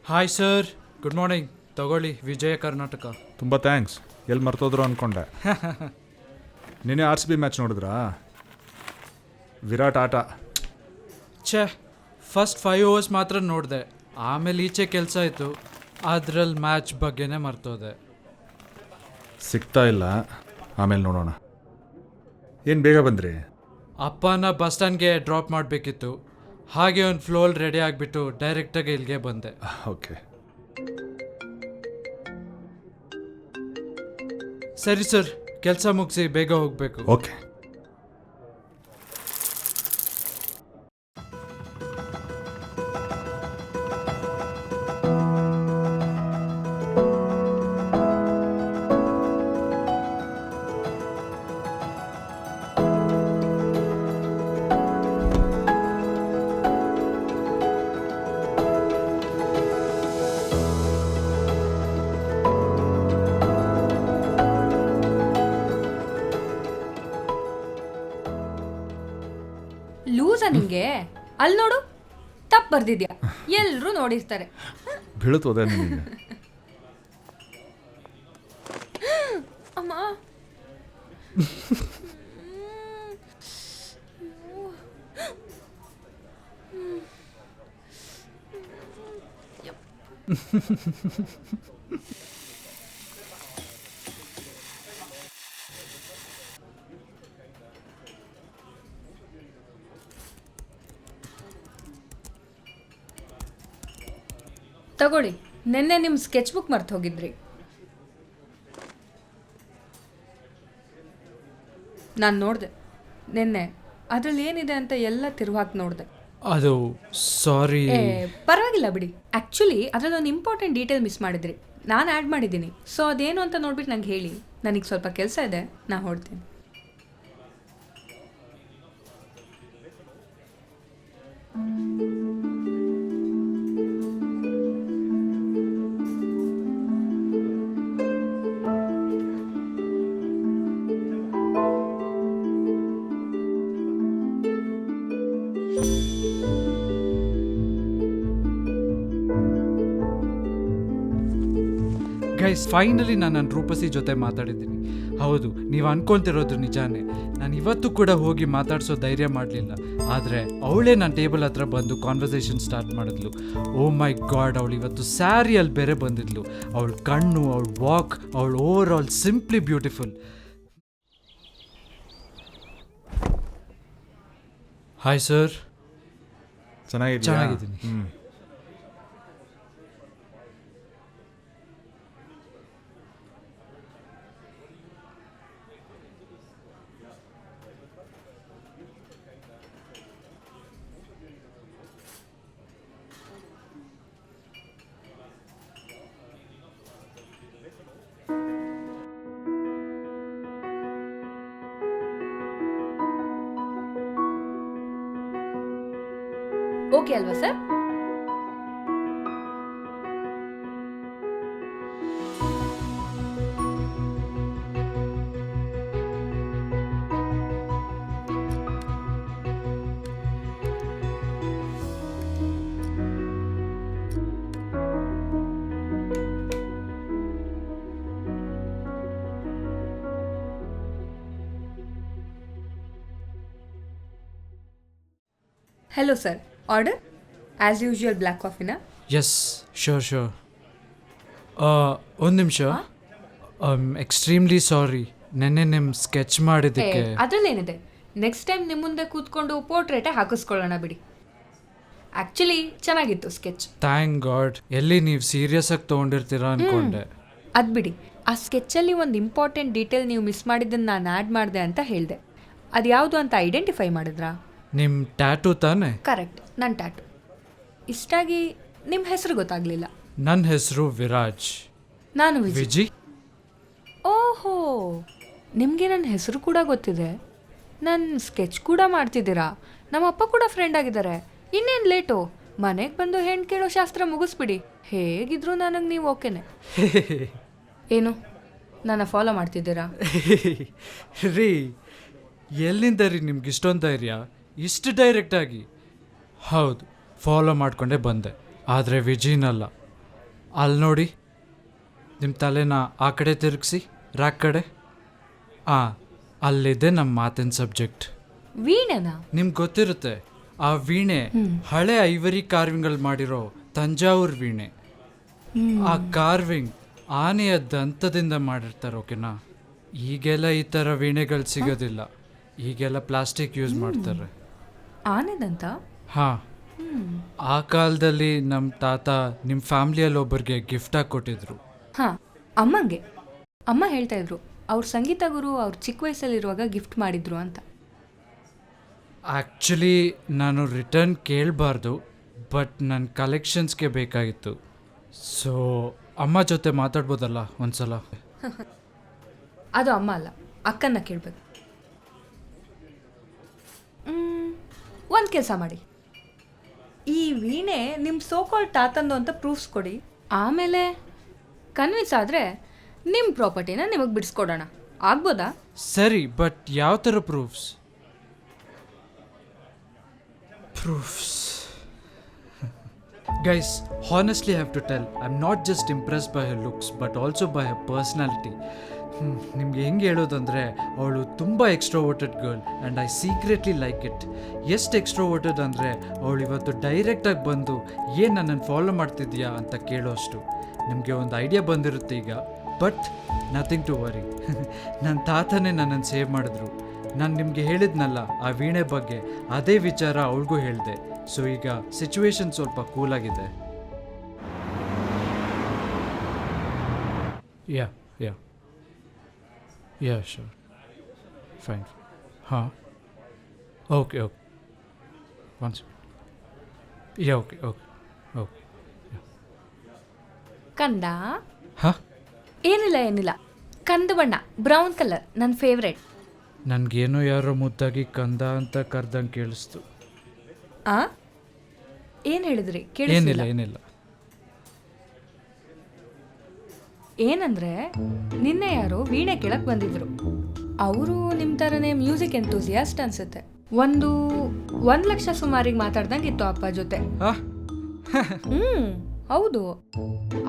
Hi sir, good morning. ತಗೊಳ್ಳಿ, ವಿಜಯ ಕರ್ನಾಟಕ. ತುಂಬ thanks. ಎಲ್ಲಿ ಮರ್ತೋದ್ರು ಅಂದ್ಕೊಂಡೆ. ನಿನ್ನೆ RCB ಮ್ಯಾಚ್ ನೋಡಿದ್ರಾ? ವಿರಾಟ್ ಆಟ. ಛೇ, ಫಸ್ಟ್ 5 ಓವರ್ಸ್ ಮಾತ್ರ ನೋಡಿದೆ. ಆಮೇಲೆ ಈಚೆ ಕೆಲಸ ಇತ್ತು, ಅದ್ರಲ್ಲಿ ಮ್ಯಾಚ್ ಬಗ್ಗೆನೇ ಮರ್ತೋದೆ. ಸಿಗ್ತಾ ಇಲ್ಲ, ಆಮೇಲೆ ನೋಡೋಣ. ಏನು ಬೇಗ ಬಂದ್ರಿ? ಅಪ್ಪನ ಬಸ್ ಸ್ಟ್ಯಾಂಡ್ಗೆ ಡ್ರಾಪ್ ಮಾಡಬೇಕಿತ್ತು. ಹಾಗೆ ಒಂದು ಫ್ಲೋಲ್ ರೆಡಿ ಆಗಿಬಿಟ್ಟು ಡೈರೆಕ್ಟಾಗಿ ಇಲ್ಲಿಗೆ ಬಂದೆ. ಓಕೆ. ಸರಿ ಸರ್, ಕೆಲಸ ಮುಗಿಸಿ ಬೇಗ ಹೋಗಬೇಕು. ಓಕೆ. ಲೂಸ ನಿಂಗೆ? ಅಲ್ಲಿ ನೋಡು, ತಪ್ಪು ಬರ್ದಿದ್ಯಾ. ಎಲ್ಲರೂ ನೋಡಿರ್ತಾರೆ. ಬೀಳುತ್ತೋದೆ ನಿಮಗೆ. ಅಮ್ಮ, ತಗೊಳ್ಳಿ. ನಿನ್ನೆ ನಿಮ್ಮ ಸ್ಕೆಚ್ ಬುಕ್ ಮರ್ತು ಹೋಗಿದ್ರಿ. ನಾನು ನೋಡಿದೆ ನಿನ್ನೆ, ಅದ್ರಲ್ಲಿ ಏನಿದೆ ಅಂತ ಎಲ್ಲ ತಿರುವಾಗಿ ನೋಡಿದೆ. ಅದು ಸಾರಿ. ಪರವಾಗಿಲ್ಲ ಬಿಡಿ. ಆ್ಯಕ್ಚುಲಿ ಅದರಲ್ಲಿ ಒಂದು ಇಂಪಾರ್ಟೆಂಟ್ ಡೀಟೇಲ್ ಮಿಸ್ ಮಾಡಿದ್ರಿ. ನಾನು ಆ್ಯಡ್ ಮಾಡಿದ್ದೀನಿ. ಸೊ ಅದೇನು ಅಂತ ನೋಡ್ಬಿಟ್ಟು ನಂಗೆ ಹೇಳಿ. ನನಗೆ ಸ್ವಲ್ಪ ಕೆಲಸ ಇದೆ, ನಾನು ಹೊರಡ್ತೀನಿ. ಗೈಸ್, ಫೈನಲಿ ನಾನು ನನ್ನ ರೂಪಸಿ ಜೊತೆ ಮಾತಾಡಿದ್ದೀನಿ. ಹೌದು, ನೀವು ಅನ್ಕೊಂತಿರೋದು ನಿಜಾನೇ. ನಾನು ಇವತ್ತು ಕೂಡ ಹೋಗಿ ಮಾತಾಡ್ಸೋ ಧೈರ್ಯ ಮಾಡಲಿಲ್ಲ. ಆದರೆ ಅವಳೇ ನನ್ನ ಟೇಬಲ್ ಹತ್ರ ಬಂದು ಕಾನ್ವರ್ಸೇಷನ್ ಸ್ಟಾರ್ಟ್ ಮಾಡಿದ್ಲು. ಓ ಮೈ ಗಾಡ್, ಅವಳು ಇವತ್ತು ಸ್ಯಾರಿಯಲ್ಲಿ ಬೇರೆ ಬಂದಿದ್ಲು. ಅವಳ ಕಣ್ಣು, ಅವಳ ವಾಕ್, ಅವಳ over all simply beautiful. Hi sir. ಚೆನ್ನಾಗಿದ್ದೀನಿ. ಓಕೆ ಅಲ್ವಾ sir? Hello sir, order as usual black ಕಾಫಿನಾ? Yes, sure. ಒಂದು ನಿಮಿಷ. ಎಕ್ಸ್ಟ್ರೀಮ್ಲಿ ಸಾರಿ, ನೆನ್ನೆ ನಿಮ್ಮ ಸ್ಕೆಚ್ ಮಾಡಿದ್ದಕ್ಕೆ. ಅದರಲ್ಲೇನಿದೆ, ನೆಕ್ಸ್ಟ್ ಟೈಮ್ ನಿಮ್ಮ ಮುಂದೆ ಕೂತ್ಕೊಂಡು ಪೋರ್ಟ್ರೇಟೇ ಹಾಕಿಸ್ಕೊಳ್ಳೋಣ ಬಿಡಿ. ಆ್ಯಕ್ಚುಲಿ ಚೆನ್ನಾಗಿತ್ತು ಸ್ಕೆಚ್. Thank god. ಎಲ್ಲಿ ನೀವು ಸೀರಿಯಸ್ ಆಗಿ ತೊಗೊಂಡಿರ್ತೀರಾ ಅನ್ಕೊಂಡೆ. ಅದು ಬಿಡಿ, ಆ ಸ್ಕೆಚ್ಚಲ್ಲಿ ಒಂದು ಇಂಪಾರ್ಟೆಂಟ್ ಡೀಟೇಲ್ ನೀವು ಮಿಸ್ ಮಾಡಿದ್ದನ್ನು ನಾನು ಆ್ಯಡ್ ಮಾಡಿದೆ ಅಂತ ಹೇಳಿದೆ. ಅದು ಯಾವುದು ಅಂತ ಐಡೆಂಟಿಫೈ ಮಾಡಿದ್ರಾ? ನಿಮ್ಮ ಟ್ಯಾಟೂ ತಾನೆ? ಕರೆಕ್ಟ್, ನನ್ನ ಟ್ಯಾಟೂ. ಇಷ್ಟಾಗಿ ನಿಮ್ಮ ಹೆಸರು ಗೊತ್ತಾಗಲಿಲ್ಲ. ನನ್ನ ಹೆಸರು ವಿರಾಜ್. ನಾನು ವಿಜಿ. ಓಹೋ, ನಿಮಗೆ ನನ್ನ ಹೆಸರು ಕೂಡ ಗೊತ್ತಿದೆ. ನನ್ನ ಸ್ಕೆಚ್ ಕೂಡ ಮಾಡ್ತಿದ್ದೀರಾ. ನಮ್ಮಪ್ಪ ಕೂಡ ಫ್ರೆಂಡ್ ಆಗಿದ್ದಾರೆ. ಇನ್ನೇನು ಲೇಟು, ಮನೆಗೆ ಬಂದು ಹೆಣ್ಣು ಕೇಳೋ ಶಾಸ್ತ್ರ ಮುಗಿಸ್ಬಿಡಿ. ಹೇಗಿದ್ರು ನನಗೆ ನೀವು ಓಕೆನೆ. ಏನು, ನನ್ನ ಫಾಲೋ ಮಾಡ್ತಿದ್ದೀರಾ? ರೀ, ಎಲ್ಲಿಂದ ರೀ ನಿಮ್ಗೆ ಇಷ್ಟೊಂದು ಧೈರ್ಯ? ಇಷ್ಟು ಡೈರೆಕ್ಟಾಗಿ? ಹೌದು, ಫಾಲೋ ಮಾಡಿಕೊಂಡೇ ಬಂದೆ. ಆದರೆ ವಿಜಿನಲ್ಲ, ಅಲ್ಲಿ ನೋಡಿ, ನಿಮ್ಮ ತಲೆನ ಆ ಕಡೆ ತಿರುಗಿಸಿ, ರ್ಯಾಕ್ ಕಡೆ. ಅಲ್ಲಿದೆ ನಮ್ಮ ಮಾತಿನ ಸಬ್ಜೆಕ್ಟ್. ವೀಣೆನಾ? ನಿಮ್ಗೆ ಗೊತ್ತಿರುತ್ತೆ, ಆ ವೀಣೆ ಹಳೆ ಐವರಿ ಕಾರ್ವಿಂಗ್ಗಳು ಮಾಡಿರೋ ತಂಜಾವೂರ್ ವೀಣೆ. ಆ ಕಾರ್ವಿಂಗ್ ಆನೆಯ ದಂತದಿಂದ ಮಾಡಿರ್ತಾರೆ, ಓಕೆನಾ? ಈಗೆಲ್ಲ ಈ ಥರ ವೀಣೆಗಳು ಸಿಗೋದಿಲ್ಲ, ಈಗೆಲ್ಲ ಪ್ಲಾಸ್ಟಿಕ್ ಯೂಸ್ ಮಾಡ್ತಾರೆ. ಆನೆದಂತ? ಹಾಂ, ಆ ಕಾಲದಲ್ಲಿ ನಮ್ಮ ತಾತ ನಿಮ್ಮ ಫ್ಯಾಮ್ಲಿಯಲ್ಲಿ ಒಬ್ಬರಿಗೆ ಗಿಫ್ಟಾಗಿ ಕೊಟ್ಟಿದ್ರು. ಹಾಂ, ಅಮ್ಮಂಗೆ. ಅಮ್ಮ ಹೇಳ್ತಾ ಇದ್ರು ಅವ್ರ ಸಂಗೀತ ಗುರು ಅವ್ರು ಚಿಕ್ಕ ವಯಸ್ಸಲ್ಲಿರುವಾಗ ಗಿಫ್ಟ್ ಮಾಡಿದ್ರು ಅಂತ. ಆ್ಯಕ್ಚುಲಿ ನಾನು ರಿಟರ್ನ್ ಕೇಳಬಾರ್ದು, ಬಟ್ ನನ್ನ ಕಲೆಕ್ಷನ್ಸ್ಗೆ ಬೇಕಾಗಿತ್ತು. ಸೊ ಅಮ್ಮ ಜೊತೆ ಮಾತಾಡ್ಬೋದಲ್ಲ ಒಂದ್ಸಲ? ಅದು ಅಮ್ಮ ಅಲ್ಲ, ಅಕ್ಕನ್ನ ಕೇಳಬೇಕು. ಒಂದು ಕೆಲಸ ಮಾಡಿ, ಈ ವೀಣೆ ನಿಮ್ಮ ಸೋಕಾಲ್ ತಾತಂದು ಅಂತ ಪ್ರೂಫ್ಸ್ ಕೊಡಿ. ಆಮೇಲೆ ಕನ್ವಿನ್ಸ್ ಆದರೆ ನಿಮ್ಮ ಪ್ರಾಪರ್ಟಿನ ನಿಮಗೆ ಬಿಡಿಸ್ಕೊಡೋಣ. ಆಗ್ಬೋದಾ? ಸರಿ, ಬಟ್ ಯಾವ ಥರ proofs? Guys, honestly I have to tell, I'm not just impressed by her looks but also by her personality. ನಿಮ್ಗೆ ಹೆಂಗೆ ಹೇಳೋದಂದರೆ, ಅವಳು ತುಂಬ extroverted girl and I secretly like it. ಎಷ್ಟು ಎಕ್ಸ್ಟ್ರೋವರ್ಟೆಡ್ ಅಂದರೆ, ಅವಳು ಇವತ್ತು ಡೈರೆಕ್ಟಾಗಿ ಬಂದು ಏನು ನನ್ನನ್ನು ಫಾಲೋ ಮಾಡ್ತಿದ್ಯಾ ಅಂತ ಕೇಳೋಷ್ಟು. ನಿಮಗೆ ಒಂದು ಐಡಿಯಾ ಬಂದಿರುತ್ತೆ ಈಗ, ಬಟ್ ನಥಿಂಗ್ ಟು ವರಿ. ನನ್ನ ತಾತನೇ ನನ್ನನ್ನು ಸೇವ್ ಮಾಡಿದ್ರು. ನಾನು ನಿಮಗೆ ಹೇಳಿದ್ನಲ್ಲ ಆ ವೀಣೆ ಬಗ್ಗೆ, ಅದೇ ವಿಚಾರ ಅವಳಿಗೂ ಹೇಳಿದೆ. ಸೊ ಈಗ ಸಿಚುವೇಶನ್ ಸ್ವಲ್ಪ ಕೂಲಾಗಿದೆ. ಯಾ ಯಾ ಯಾ ಶೋರ್, ಫೈನ್. ಹಾಂ, ಓಕೆ ಓಕೆ, ಒನ್ಸ್. ಯಾ ಓಕೆ ಓಕೆ ಓಕೆ. ಕಂದ? ಹಾಂ, ಏನಿಲ್ಲ, ಕಂದು ಬಣ್ಣ, ಬ್ರೌನ್ ಕಲರ್, ನನ್ನ ಫೇವ್ರೇಟ್. ನನಗೇನೋ ಯಾರೋ ಮುದ್ದಾಗಿ ಕಂದ ಅಂತ ಕರ್ದಂಗೆ ಕೇಳಿಸ್ತು. ಏನು ಹೇಳಿದ್ರಿ? ಏನಿಲ್ಲ. ಏನಂದ್ರೆ, ನಿನ್ನೆ ಯಾರೋ ವೀಣೆ ಕೇಳಕ್ ಬಂದಿದ್ರು. ಅವರು ನಿಮ್ಮ ಥರನೇ ಮ್ಯೂಸಿಕ್ ಎಂತೂಸಿಯಾಸ್ಟ್ ಅನ್ಸುತ್ತೆ. 1 ಲಕ್ಷ ಸುಮಾರಿಗೆ ಮಾತಾಡ್ದಂಗೆ ಇತ್ತು ಅಪ್ಪ ಜೊತೆ. ಹೌದು,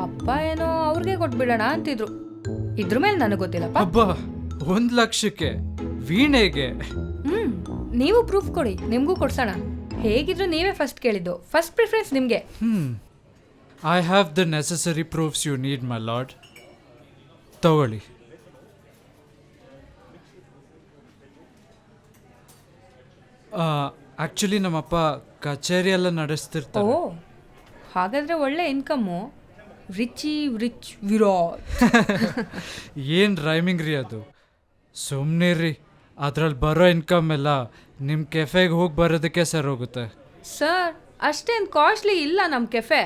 ಅಪ್ಪ ಏನೋ ಅವ್ರಿಗೆ ಕೊಟ್ಬಿಡೋಣ ಅಂತಿದ್ರು. ಇದ್ರ ಮೇಲೆ ನನಗೆ ಗೊತ್ತಿಲ್ಲಪ್ಪ. ಅಬ್ಬಾ, 1 ಲಕ್ಷಕ್ಕೆ ವೀಣೆಗೆ? ನೀವು ಪ್ರೂಫ್ ಕೊಡಿ, ನಿಮಗೂ ಕೊಡ್ಸೋಣ. ಹೇಗಿದ್ರು ನೀವೇ ಫಸ್ಟ್ ಕೇಳಿದ್ದು, ಫಸ್ಟ್ ಪ್ರಿಫರೆನ್ಸ್ ನಿಮಗೆ. I have the necessary proofs you need my lord. ತಗೊಳ್ಳಿ. ಆ್ಯಕ್ಚುಲಿ ನಮ್ಮಪ್ಪ ಕಚೇರಿ ಎಲ್ಲ ನಡೆಸ್ತಿರ್ತಾರೆ. ಓ, ಹಾಗಾದ್ರೆ ಒಳ್ಳೆ ಇನ್ಕಮ್ಮು. ರಿಚ್ ವಿರಾಟ್. ಏನು ರೈಮಿಂಗ್ ರೀ ಅದು? ಸುಮ್ಮನೆ ರೀ, ಅದ್ರಲ್ಲಿ ಬರೋ ಇನ್ಕಮ್ ಎಲ್ಲ ನಿಮ್ಮ ಕೆಫೆಗೆ ಹೋಗಿ ಬರೋದಕ್ಕೆ ಸರ್ ಹೋಗುತ್ತೆ. ಸರ್, ಅಷ್ಟೇನು ಕಾಸ್ಟ್ಲಿ ಇಲ್ಲ ನಮ್ಮ ಕೆಫೆ.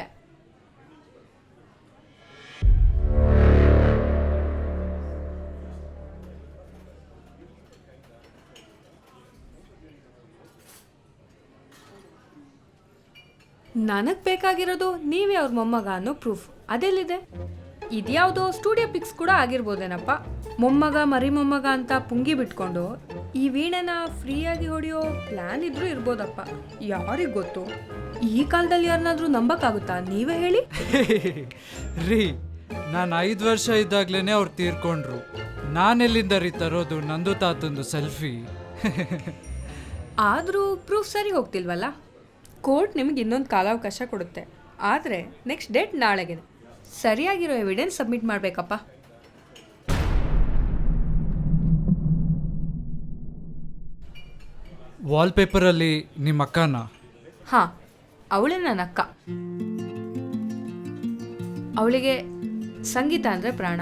ನನಗೆ ಬೇಕಾಗಿರೋದು ನೀವೇ ಅವ್ರ ಮೊಮ್ಮಗ ಅನ್ನೋ ಪ್ರೂಫ್. ಅದೆಲ್ಲಿದೆ? ಇದ್ಯಾವುದೋ ಸ್ಟುಡಿಯೋ ಪಿಕ್ಸ್ ಕೂಡ ಆಗಿರ್ಬೋದೇನಪ್ಪ. ಮೊಮ್ಮಗ ಮರಿ ಮೊಮ್ಮಗ ಅಂತ ಪುಂಗಿ ಬಿಟ್ಕೊಂಡು ಈ ವೀಣೆನ ಫ್ರೀಯಾಗಿ ಹೊಡೆಯೋ ಪ್ಲ್ಯಾನ್ ಇದ್ರೂ ಇರ್ಬೋದಪ್ಪ, ಯಾರಿಗೆ ಗೊತ್ತು. ಈ ಕಾಲದಲ್ಲಿ ಯಾರನ್ನಾದ್ರೂ ನಂಬಕ್ಕಾಗುತ್ತಾ? ನೀವೇ ಹೇಳಿ. ರೀ, ನಾನು 5 ವರ್ಷ ಇದ್ದಾಗ್ಲೇ ಅವ್ರು ತೀರ್ಕೊಂಡ್ರು. ನಾನೆಲ್ಲಿಂದ ರೀ ತರೋದು ನಂದು ತಾತಂದು ಸೆಲ್ಫಿ? ಆದರೂ ಪ್ರೂಫ್ ಸರಿ ಹೋಗ್ತಿಲ್ವಲ್ಲ. ಕೋರ್ಟ್ ನಿಮಗೆ ಇನ್ನೊಂದು ಕಾಲಾವಕಾಶ ಕೊಡುತ್ತೆ, ಆದರೆ ನೆಕ್ಸ್ಟ್ ಡೇಟ್ ನಾಳೆಗೆ. ಸರಿಯಾಗಿರೋ ಎವಿಡೆನ್ಸ್ ಸಬ್ಮಿಟ್ ಮಾಡಬೇಕಪ್ಪ. ವಾಲ್ಪೇಪರಲ್ಲಿ ನಿಮ್ಮ ಅಕ್ಕನ? ಹಾಂ, ಅವಳೇ ನನ್ನ ಅಕ್ಕ. ಅವಳಿಗೆ ಸಂಗೀತ ಅಂದರೆ ಪ್ರಾಣ.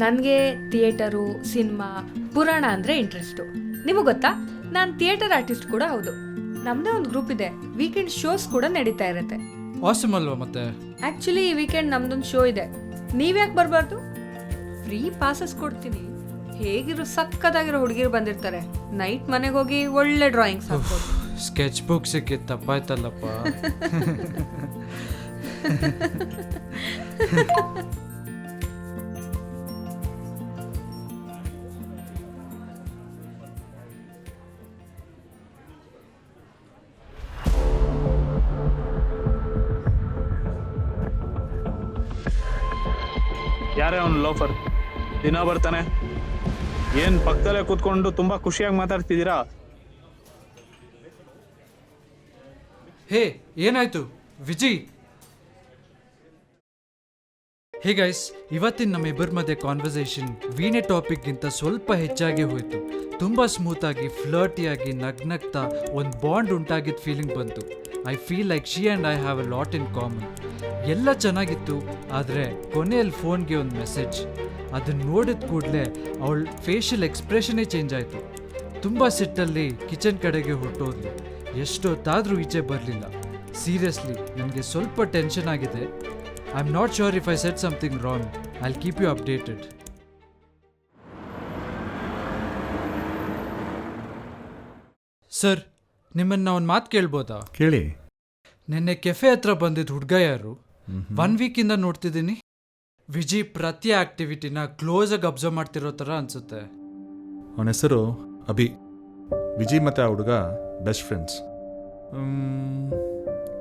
ನನಗೆ ಥಿಯೇಟರು, ಸಿನಿಮಾ, ಪುರಾಣ ಅಂದರೆ ಇಂಟ್ರೆಸ್ಟು. ನಿಮಗೆ ಗೊತ್ತಾ, ನಾನು ಥಿಯೇಟರ್ ಆರ್ಟಿಸ್ಟ್ ಕೂಡ ಹೌದು. ನಮ್ಮದೇ ಒಂದು ಗ್ರೂಪ್ ಇದೆ, ವೀಕೆಂಡ್ ಶೋಸ್ ಕೂಡ ನಡೀತಾ ಇರುತ್ತೆ. ಆಸಮ್ ಅಲ್ವಾ ಮತ್ತೆ? ಆ್ಯಕ್ಚುಲಿ ಈ ವೀಕೆಂಡ್ ನಮ್ದೊಂದು ಶೋ ಇದೆ, ನೀವ್ಯಾಕೆ ಬರಬಾರ್ದು? ಫ್ರೀ ಪಾಸಸ್ ಕೊಡ್ತೀನಿ. ಹೇಗಿರೋ ಸಕ್ಕದಾಗಿರೋ ಹುಡುಗಿರು ಬಂದಿರ್ತಾರೆ. ನೈಟ್ ಮನೆಗೆ ಹೋಗಿ ಒಳ್ಳೆ ಡ್ರಾಯಿಂಗ್ಸ್ ಹಾಕ್ಬೋದು. ಸ್ಕೆಚ್ ಬುಕ್ ಸಿಕ್ಕಿತ್ತು, ತಪ್ಪಾಯ್ತಲ್ಲಪ್ಪ. ಯಾರೇ ಅವ್ನು ಲೋಫರ್ ದಿನ ಬರ್ತಾನೆ. ಏನು ಪಕ್ಕದಲ್ಲೇ ಕೂತ್ಕೊಂಡು ತುಂಬ ಖುಷಿಯಾಗಿ ಮಾತಾಡ್ತಿದ್ದೀರಾ? ಹೇ ಏನಾಯ್ತು ವಿಜಿ? ಹೇ ಗೈಸ್, ಇವತ್ತಿನ ನಮ್ಮಿಬ್ಬರ ಮಧ್ಯೆ ಕಾನ್ವರ್ಸೇಷನ್ ವೀಣೆ ಟಾಪಿಕ್ಗಿಂತ ಸ್ವಲ್ಪ ಹೆಚ್ಚಾಗಿ ಹೋಯಿತು. ತುಂಬ ಸ್ಮೂತಾಗಿ ಫ್ಲರ್ಟಿಯಾಗಿ ನಗ್ನಗ್ತಾ ಒಂದು ಬಾಂಡ್ ಉಂಟಾಗಿದ್ದ ಫೀಲಿಂಗ್ ಬಂತು. I feel like she and I have a lot in common. ಎಲ್ಲ ಚೆನ್ನಾಗಿತ್ತು, ಆದರೆ ಕೊನೆಯಲ್ಲಿ ಫೋನ್ಗೆ ಒಂದು ಮೆಸೇಜ್. ಅದನ್ನು ನೋಡಿದ ಕೂಡಲೇ ಅವಳ ಫೇಶಿಯಲ್ ಎಕ್ಸ್ಪ್ರೆಷನ್ನೇ ಚೇಂಜ್ ಆಯಿತು. ತುಂಬ ಸಿಟ್ಟಲ್ಲಿ ಕಿಚನ್ ಕಡೆಗೆ ಹೊರಟೋದ್ಲು. ಎಷ್ಟೊತ್ತಾದರೂ ಈಚೆ ಬರಲಿಲ್ಲ. ಸೀರಿಯಸ್ಲಿ ನನಗೆ ಸ್ವಲ್ಪ ಟೆನ್ಷನ್ ಆಗಿದೆ. I am not sure if I said something wrong. I will keep you updated. Sir, ನಿಮ್ಮನ್ನು ಒಂದು ಮಾತು ಕೇಳ್ಬೋದಾ? ಕೇಳಿ. ನಿನ್ನೆ ಕೆಫೆ ಹತ್ರ ಬಂದಿದ್ದ ಹುಡುಗ ಯಾರು? 1 ವೀಕಿಂದ ನೋಡ್ತಿದ್ದೀನಿ. ವಿಜಿ ಪ್ರತಿ ಆಕ್ಟಿವಿಟಿನ ಕ್ಲೋಸಾಗಿ ಅಬ್ಸರ್ವ್ ಮಾಡ್ತಿರೋ ಥರ ಅನ್ಸುತ್ತೆ. ಅವನ ಹೆಸರು ಅಭಿ. ವಿಜಿ ಮತ್ತು ಆ ಹುಡುಗ ಬೆಸ್ಟ್ ಫ್ರೆಂಡ್ಸ್.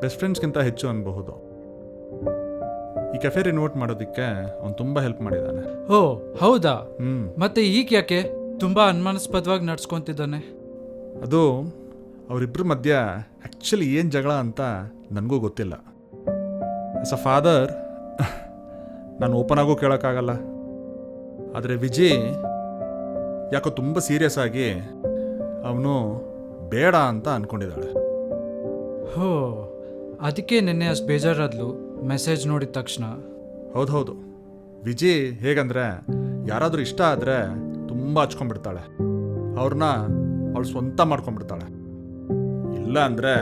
ಬೆಸ್ಟ್ ಫ್ರೆಂಡ್ಸ್ಗಿಂತ ಹೆಚ್ಚು ಅನ್ಬಹುದು. ಈ ಕೆಫೆ ರಿನೋಟ್ ಮಾಡೋದಕ್ಕೆ ಅವನು ತುಂಬ ಹೆಲ್ಪ್ ಮಾಡಿದ್ದಾನೆ. ಓ ಹೌದಾ? ಮತ್ತೆ ಈಗ ಯಾಕೆ ತುಂಬ ಅನುಮಾನಾಸ್ಪದವಾಗಿ ನಡ್ಸ್ಕೊತಿದ್ದಾನೆ? ಅದು ಅವರಿಬ್ಬರ ಮಧ್ಯ ಆ್ಯಕ್ಚುಲಿ ಏನು ಜಗಳ ಅಂತ ನನಗೂ ಗೊತ್ತಿಲ್ಲ. ಆಸ್ ಅ ಫಾದರ್ ನಾನು ಓಪನ್ ಆಗೋ ಕೇಳೋಕ್ಕಾಗಲ್ಲ. ಆದರೆ ವಿಜಯ್ ಯಾಕೋ ತುಂಬ ಸೀರಿಯಸ್ ಆಗಿ ಅವನು ಬೇಡ ಅಂತ ಅಂದ್ಕೊಂಡಿದ್ದಾಳೆ. ಹೋ, ಅದಕ್ಕೆ ನಿನ್ನೆ ಅಷ್ಟು ಬೇಜಾರಾದ್ಲು ಮೆಸೇಜ್ ನೋಡಿದ ತಕ್ಷಣ. ಹೌದು, ವಿಜಯ್ ಹೇಗಂದರೆ ಯಾರಾದರೂ ಇಷ್ಟ ಆದರೆ ತುಂಬ ಹಚ್ಕೊಂಡ್ಬಿಡ್ತಾಳೆ. ಅವ್ರನ್ನ ಅವಳು ಸ್ವಂತ ಮಾಡ್ಕೊಂಡ್ಬಿಡ್ತಾಳೆ. ಇಲ್ಲ ಅಂದರೆ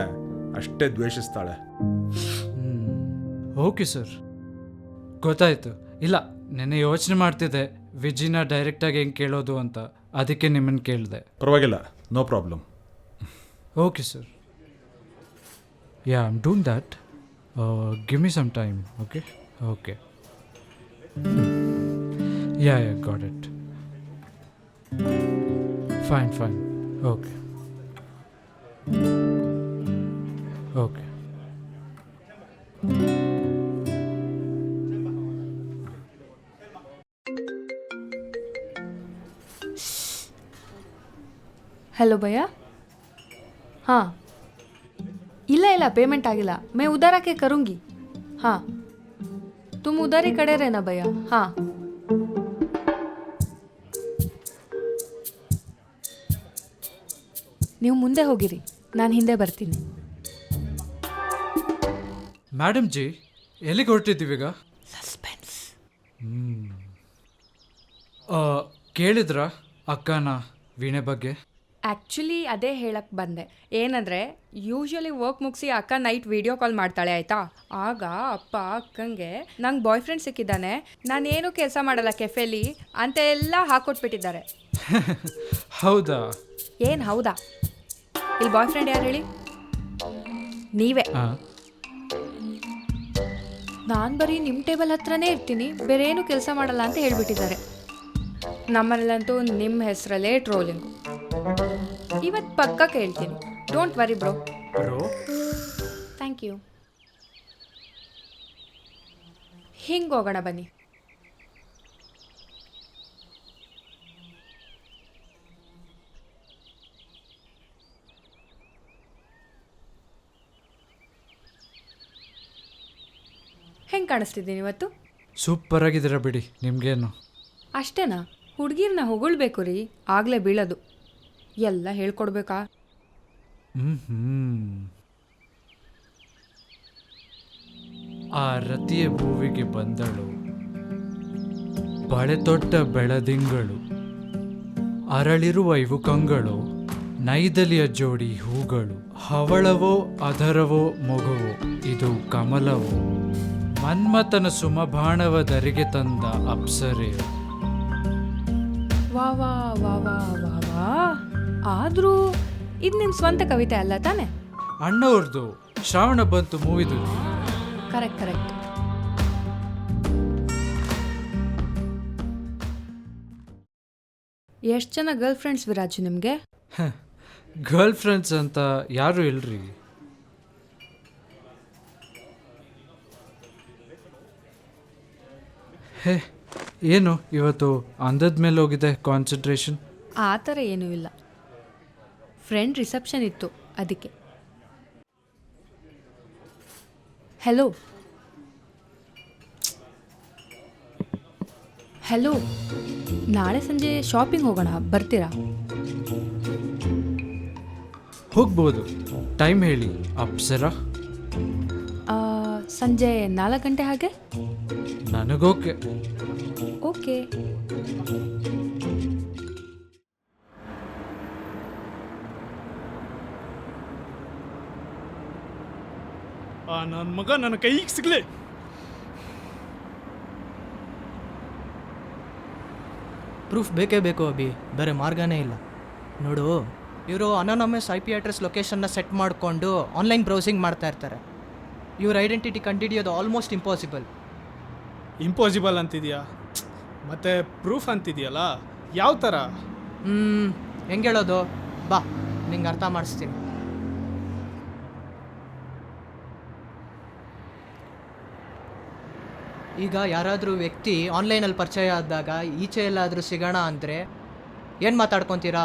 ಅಷ್ಟೇ ದ್ವೇಷಿಸ್ತಾಳೆ. ಓಕೆ ಸರ್, ಗೊತ್ತಾಯ್ತು. ಇಲ್ಲ, ನೆನ್ನೆ ಯೋಚನೆ ಮಾಡ್ತಿದ್ದೆ ವಿಜಿನ ಡೈರೆಕ್ಟಾಗಿ ಹೆಂಗೆ ಕೇಳೋದು ಅಂತ. ಅದಕ್ಕೆ ನಿಮ್ಮನ್ನು ಕೇಳಿದೆ. ಪರವಾಗಿಲ್ಲ, no problem. Okay sir. Yeah, I am doing that. Give me some time. Okay okay. Yeah got it. Fine fine. Okay okay. Hello भैया. हाँ, ಇಲ್ಲ पेमेंट ಆಗಿಲ್ಲ. मैं उधर आके करूँगी. हाँ, तुम उधर ही खड़े रहना भैया. हाँ. ನೀವು ಮುಂದೆ ಹೋಗಿರಿ, ನಾನು ಹಿಂದೆ ಬರ್ತೀನಿ. ಮೇಡಮ್ ಜಿ, ಎಲ್ಲಿಗೆ ಹೊರಟಿದ್ದೀವೀಗ? ಸಸ್ಪೆನ್ಸ್. ಕೇಳಿದ್ರಾ ಅಕ್ಕನ ವೀಣೆ ಬಗ್ಗೆ? ಆ್ಯಕ್ಚುಲಿ ಅದೇ ಹೇಳಕ್ಕೆ ಬಂದೆ. ಏನಂದರೆ ಯೂಶ್ವಲಿ ವರ್ಕ್ ಮುಗಿಸಿ ಅಕ್ಕ ನೈಟ್ ವಿಡಿಯೋ ಕಾಲ್ ಮಾಡ್ತಾಳೆ ಆಯಿತಾ. ಆಗ ಅಪ್ಪ ಅಕ್ಕಂಗೆ ನಂಗೆ ಬಾಯ್ ಫ್ರೆಂಡ್ ಸಿಕ್ಕಿದ್ದಾನೆ, ನಾನೇನು ಕೆಲಸ ಮಾಡಲ್ಲ ಕೆಫೆಲಿ ಅಂತೆಲ್ಲ ಹಾಕ್ಕೊಟ್ಬಿಟ್ಟಿದ್ದಾರೆ. ಹೌದಾ? ಏನು ಹೌದಾ? ಇಲ್ಲಿ ಬಾಯ್ ಫ್ರೆಂಡ್ ಯಾರು ಹೇಳಿ? ನೀವೇ. ನಾನು ಬರೀ ನಿಮ್ಮ ಟೇಬಲ್ ಹತ್ರನೇ ಇರ್ತೀನಿ, ಬೇರೆ ಏನು ಕೆಲಸ ಮಾಡಲ್ಲ ಅಂತ ಹೇಳ್ಬಿಟ್ಟಿದ್ದಾರೆ. ನಮ್ಮಲ್ಲಂತೂ ನಿಮ್ಮ ಹೆಸರಲ್ಲೇ ಟ್ರೋಲಿಂಗು. ಇವತ್ತು ಪಕ್ಕ ಕೇಳ್ತೀನಿ. Don't worry bro. Thank you. ಹಿಂಗೆ ಹೋಗೋಣ ಬನ್ನಿ. ಹೆಂಗೆ ಕಾಣಿಸ್ತಿದ್ದೀನಿ ಇವತ್ತು? ಸೂಪರ್ ಆಗಿದ್ದೀರಾ ಬಿಡಿ, ನಿಮಗೇನು? ಅಷ್ಟೇನಾ? ಹುಡುಗಿರ್ನ ಹೊಗಳ್ಬೇಕು ರೀ, ಆಗಲೇ ಬೀಳೋದು. ಎಲ್ಲ ಹೇಳ್ಕೊಡ್ಬೇಕಾ? ಆ ರತಿಯ ಭೂವಿಗೆ ಬಂದಳು, ಬಳೆ ತೊಟ್ಟ ಬೆಳದಿಂಗಳು, ಅರಳಿರುವ ಇವು ಕಂಗಳು, ನೈದಲಿಯ ಜೋಡಿ ಹೂಗಳು, ಹವಳವೋ ಅಧರವೋ ಮೊಗವೋ ಇದು ಕಮಲವೋ, ಮನ್ಮಥನ ಸುಮಬಾಣವ ಧರಿಗೆ ತಂದ ಅಪ್ಸರೆಯೋ. ವಾ ವಾ ವಾ ವಾ ವಾ ವಾ. ಆದರೂ ಇದು ನಿಮ್ಮ ಸ್ವಂತ ಕವಿತೆ ಅಲ್ಲ ತಾನೆ? ಅಣ್ಣವ್ರದ್ದು ಶ್ರಾವಣ ಬಂತು ಮೂವಿದು. Correct correct. ಎಷ್ಟು ಜನ ಗರ್ಲ್ ಫ್ರೆಂಡ್ಸ್ ವಿರಾಜು ನಿಮಗೆ? ಗರ್ಲ್ ಫ್ರೆಂಡ್ಸ್ ಅಂತ ಯಾರು ಇಲ್ರಿ. ಹೇ, ಏನು ಇವತ್ತು ಅಂದದ ಮೇಲೆ ಹೋಗಿದೆ ಕಾನ್ಸಂಟ್ರೇಷನ್? ಆ ಥರ ಏನೂ ಇಲ್ಲ, ಫ್ರೆಂಡ್ ರಿಸೆಪ್ಷನ್ ಇತ್ತು ಅದಕ್ಕೆ. ಹೆಲೋ ಹೆಲೋ, ನಾಳೆ ಸಂಜೆ ಶಾಪಿಂಗ್ ಹೋಗೋಣ, ಬರ್ತೀರಾ? ಹೋಗ್ಬೋದು, ಟೈಮ್ ಹೇಳಿ. ಅಪ್ಸರಾ? ಸಂಜೆ 4 ಗಂಟೆ ಹಾಗೆ. ನನಗೋಕೆ. ಓಕೆ. ನನ್ನ ಮಗ ನನ್ನ ಕೈಗೆ ಸಿಗ್ಲಿ. ಪ್ರೂಫ್ ಬೇಕೇ ಬೇಕು ಅಭಿ, ಬೇರೆ ಮಾರ್ಗನೇ ಇಲ್ಲ. ನೋಡು, ಇವರು ಅನಾನಮಸ್ IP ಅಡ್ರೆಸ್ ಲೊಕೇಶನ್ನ ಸೆಟ್ ಮಾಡಿಕೊಂಡು ಆನ್ಲೈನ್ ಬ್ರೌಸಿಂಗ್ ಮಾಡ್ತಾ ಇರ್ತಾರೆ. ಇವ್ರ ಐಡೆಂಟಿಟಿ ಕಂಡುಹಿಡಿಯೋದು ಆಲ್ಮೋಸ್ಟ್ ಇಂಪಾಸಿಬಲ್. ಇಂಪಾಸಿಬಲ್ ಅಂತಿದೆಯಾ? ಮತ್ತೆ ಪ್ರೂಫ್ ಅಂತಿದೆಯಲ್ಲ, ಯಾವ ಥರ? ಹೆಂಗೆ ಹೇಳೋದು? ಬಾ, ನಿಂಗೆ ಅರ್ಥ ಮಾಡಿಸ್ತೀನಿ. ಈಗ ಯಾರಾದರೂ ವ್ಯಕ್ತಿ ಆನ್ಲೈನಲ್ಲಿ ಪರಿಚಯ ಆದಾಗ ಈಚೆ ಎಲ್ಲಾದರೂ ಸಿಗೋಣ ಅಂದರೆ ಏನು ಮಾತಾಡ್ಕೊತೀರಾ?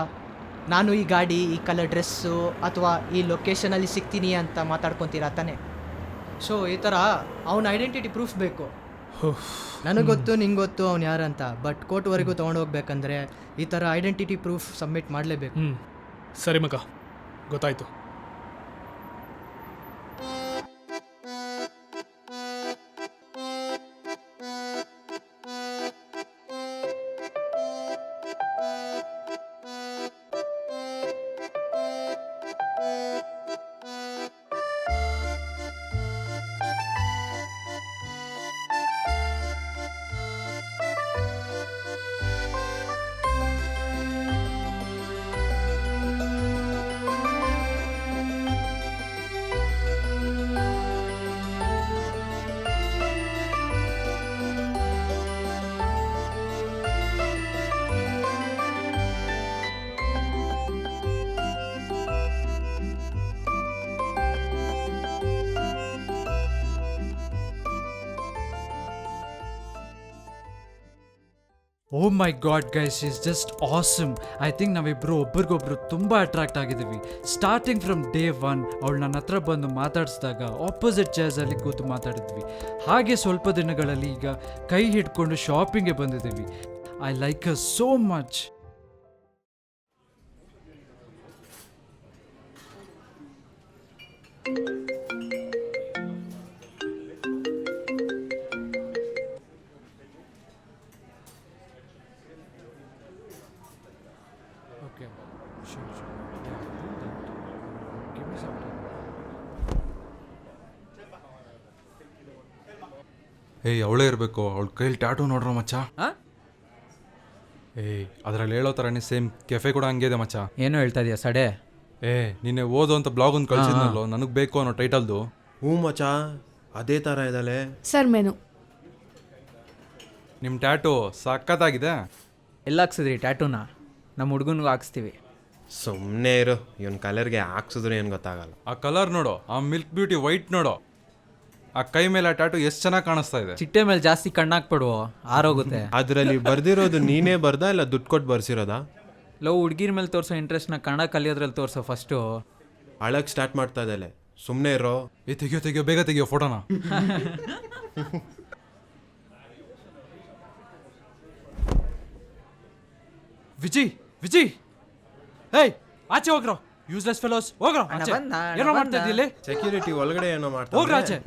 ನಾನು ಈ ಗಾಡಿ, ಈ ಕಲರ್ ಡ್ರೆಸ್ಸು ಅಥವಾ ಈ ಲೊಕೇಶನಲ್ಲಿ ಸಿಗ್ತೀನಿ ಅಂತ ಮಾತಾಡ್ಕೊತೀರಾ ತಾನೆ? ಸೊ ಈ ಥರ ಅವನ ಐಡೆಂಟಿಟಿ ಪ್ರೂಫ್ ಬೇಕು. ನನಗೆ ಗೊತ್ತು, ನಿಂಗೆ ಗೊತ್ತು ಅವ್ನು ಯಾರಂತ, ಬಟ್ ಕೋರ್ಟ್ವರೆಗೂ ತೊಗೊಂಡೋಗ್ಬೇಕಂದ್ರೆ ಈ ಥರ ಐಡೆಂಟಿಟಿ ಪ್ರೂಫ್ ಸಬ್ಮಿಟ್ ಮಾಡಲೇಬೇಕು. ಸರಿ ಮಗ, ಗೊತ್ತಾಯ್ತು. Oh my God guys, is just awesome. I think ನಾವಿಬ್ಬರು ಒಬ್ರಿಗೊಬ್ರು ತುಂಬ ಅಟ್ರಾಕ್ಟ್ ಆಗಿದ್ದೀವಿ. ಸ್ಟಾರ್ಟಿಂಗ್ ಫ್ರಮ್ ಡೇ 1 ಅವಳು ನನ್ನ ಹತ್ರ ಬಂದು ಮಾತಾಡಿಸಿದಾಗ ಆಪೋಸಿಟ್ ಚೇರ್ಸಲ್ಲಿ ಕೂತು ಮಾತಾಡಿದ್ವಿ. ಹಾಗೆ ಸ್ವಲ್ಪ ದಿನಗಳಲ್ಲಿ ಈಗ ಕೈ ಹಿಡ್ಕೊಂಡು ಶಾಪಿಂಗ್ಗೆ ಬಂದಿದ್ದೀವಿ. I like her so much. Okay, sure. Yeah, do that. Give me some time. ಏಯ್, ಅವಳೇ ಇರಬೇಕು. ಅವಳ ಕೈಲಿ ಟ್ಯಾಟೂ ನೋಡ್ರ ಮಚ್ಚ. ಏಯ್, ಅದರಲ್ಲಿ ಹೇಳೋ ಥರನೇ ಸೇಮ್ ಕೆಫೆ ಕೂಡ ಹಂಗೆ ಇದೆ ಮಚ್ಚ. ಏನು ಹೇಳ್ತಾ ಇದೀಯ ಸಡೆ? ನಿನ್ನೆ ಓದು ಅಂತ ಬ್ಲಾಗ್ ಒಂದು ಕಳ್ಸಿದ್ನಲ್ಲೋ, ನನಗೆ ಬೇಕು ಅನ್ನೋ ಟೈಟಲ್ದು. ಹ್ಞೂ ಮಚ, ಅದೇ ಥರ ಇದ್ದಾಳೆ. Sir menu. ನಿಮ್ಮ ಟ್ಯಾಟೂ ಸಖತ್ತಾಗಿದೆ. ಎಲ್ಲ ಹಾಕ್ಸಿದ್ರಿ ಟ್ಯಾಟೂನ? ನಮ್ಮ ಹುಡುಗನಿಗೂ ಹಾಕ್ಸ್ತೀವಿ. ಸುಮ್ಮನೆ ಇರು, ಇವನ್ ಕಲರ್ಗೆ ಹಾಕ್ಸಿದ್ರು ಏನು ಗೊತ್ತಾಗಲ್ಲ. ಆ ಕಲರ್ ನೋಡು, ಆ ಮಿಲ್ಕ್ ಬ್ಯೂಟಿ ವೈಟ್ ನೋಡು, ಆ ಕೈ ಮೇಲೆ ಆ ಟ್ಯಾಟೂ ಎಷ್ಟು ಚೆನ್ನಾಗಿ ಕಾಣಿಸ್ತಾ ಇದೆ. ಚಿಟ್ಟೆ ಮೇಲೆ ಜಾಸ್ತಿ ಕಣ್ಣಾಕ್ಬಿಡುವ, ಆರೋಗುತ್ತೆ. ಅದರಲ್ಲಿ ಬರ್ದಿರೋದು ನೀನೇ ಬರ್ದಾ ಇಲ್ಲ ದುಡ್ಡು ಕೊಟ್ಟು ಬರ್ಸಿರೋದಾ? ಲವ್ ಹುಡುಗಿರ ಮೇಲೆ ತೋರಿಸೋ ಇಂಟ್ರೆಸ್ಟ್ನ ಕನ್ನಡ ಕಲಿಯೋದ್ರಲ್ಲಿ ತೋರಿಸೋ ಫಸ್ಟು. ಅಳಕ್ಕೆ ಸ್ಟಾರ್ಟ್ ಮಾಡ್ತಾ ಇದ್ದಾಳೆ, ಸುಮ್ಮನೆ ಇರೋ. ತೆಗಿಯೋ ಬೇಗ ತೆಗಿಯೋ ಫೋಟೋನ. ವಿಜಿ, ಹೇಯ್ ಆಚೆ ಹೋಗ್ರೋ, ಯೂಸ್ಲೆಸ್ ಫೆಲೋಸ್, ಹೋಗ್ರೋ ಆಚೆ. ಏನೋ ಮಾಡ್ತಾ ಇದ್ದೀಲಿ? ಸೆಕ್ಯೂರಿಟಿ ಒಳಗಡೆ ಏನೋ ಹೋಗ್ರೋ ಮಾಡ್ತಾ ಆಚೆ.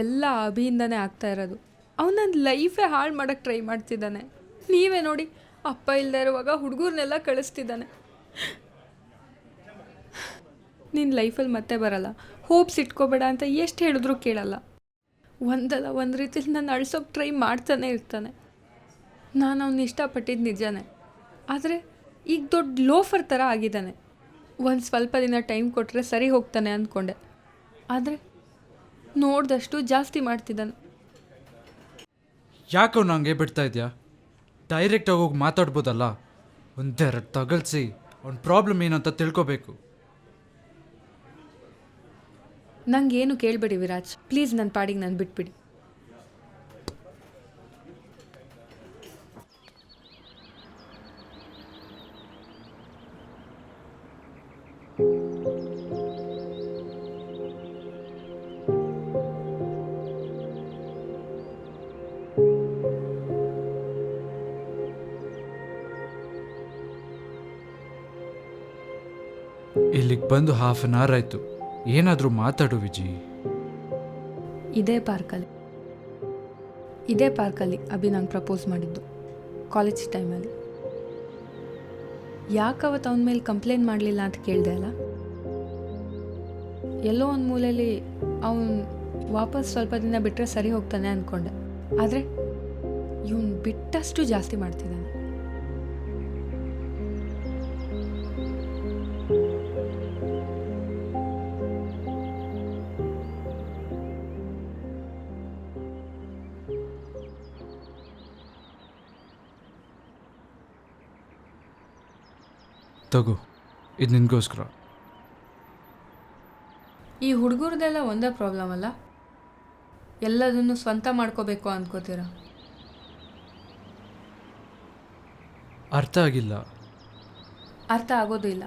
ಎಲ್ಲ ಅಭಿಯಿಂದನೇ ಆಗ್ತಾ ಇರೋದು. ಅವ್ನು ನನ್ನ ಲೈಫೇ ಹಾಳು ಮಾಡೋಕ್ಕೆ ಟ್ರೈ ಮಾಡ್ತಿದ್ದಾನೆ. ನೀವೇ ನೋಡಿ, ಅಪ್ಪ ಇಲ್ಲದೆ ಇರುವಾಗ ಹುಡುಗರನ್ನೆಲ್ಲ ಕಳಿಸ್ತಿದ್ದಾನೆ. ನಿನ್ನ ಲೈಫಲ್ಲಿ ಮತ್ತೆ ಬರಲ್ಲ, ಹೋಪ್ಸ್ ಇಟ್ಕೋಬೇಡ ಅಂತ ಎಷ್ಟು ಹೇಳಿದ್ರೂ ಕೇಳಲ್ಲ. ಒಂದಲ್ಲ ಒಂದು ರೀತಿಲಿ ನಾನು ಅಳಿಸೋಕೆ ಟ್ರೈ ಮಾಡ್ತಾನೆ ಇರ್ತಾನೆ. ನಾನು ಅವ್ನು ಇಷ್ಟಪಟ್ಟಿದ್ದು ನಿಜಾನೇ, ಆದರೆ ಈಗ ದೊಡ್ಡ ಲೋಫರ್ ಥರ ಆಗಿದ್ದಾನೆ. ಒಂದು ಸ್ವಲ್ಪ ದಿನ ಟೈಮ್ ಕೊಟ್ಟರೆ ಸರಿ ಹೋಗ್ತಾನೆ ಅಂದ್ಕೊಂಡೆ, ಆದರೆ ನೋಡಿದಷ್ಟು ಜಾಸ್ತಿ ಮಾಡ್ತಿದ್ದಾನೆ. ಯಾಕೆ ಅವ್ನು ಹಂಗೆ ಬಿಡ್ತಾ ಇದೆಯಾ? ಡೈರೆಕ್ಟಾಗಿ ಹೋಗಿ ಮಾತಾಡ್ಬೋದಲ್ಲ. ಒಂದೆರಡು ತಗಲ್ಸಿ ಅವ್ನ ಪ್ರಾಬ್ಲಮ್ ಏನು ಅಂತ ತಿಳ್ಕೊಬೇಕು. ನಂಗೇನು ಕೇಳಬೇಡಿ ವಿರಾಜ್, ಪ್ಲೀಸ್ ನನ್ನ ಪಾಡಿಗೆ ನಾನು ಬಿಟ್ಬಿಡಿ. ಇಲ್ಲಿಗೆ ಬಂದು ಹಾಫ್ ಆನ್ ಅವರ್ ಆಯಿತು. ಏನಾದರೂ ಮಾತಾಡು ವಿಜಿ. ಇದೇ ಪಾರ್ಕಲ್ಲಿ ಅಭಿ ನಂಗೆ ಪ್ರಪೋಸ್ ಮಾಡಿದ್ದು ಕಾಲೇಜ್ ಟೈಮಲ್ಲಿ. ಯಾಕೆ ಅವತ್ತು ಅವನ ಮೇಲೆ ಕಂಪ್ಲೇಂಟ್ ಮಾಡಲಿಲ್ಲ ಅಂತ ಕೇಳಿದೆ ಅಲ್ಲ. ಎಲ್ಲೋ ಒಂದು ಮೂಲೆಯಲ್ಲಿ ಅವನು ವಾಪಸ್ ಸ್ವಲ್ಪ ದಿನ ಬಿಟ್ಟರೆ ಸರಿ ಹೋಗ್ತಾನೆ ಅಂದ್ಕೊಂಡೆ. ಆದರೆ ಇವನು ಬಿಟ್ಟಷ್ಟು ಜಾಸ್ತಿ ಮಾಡ್ತಿದ್ದಾನೆ. ತಗೋ, ಇದು ನಿನಗೋಸ್ಕರ. ಈ ಹುಡುಗರದೆಲ್ಲ ಒಂದೇ ಪ್ರಾಬ್ಲಮ್ ಅಲ್ಲ, ಎಲ್ಲದನ್ನು ಸ್ವಂತ ಮಾಡ್ಕೋಬೇಕು ಅಂದ್ಕೋತೀರ. ಅರ್ಥ ಆಗಿಲ್ಲ. ಅರ್ಥ ಆಗೋದು ಇಲ್ಲ.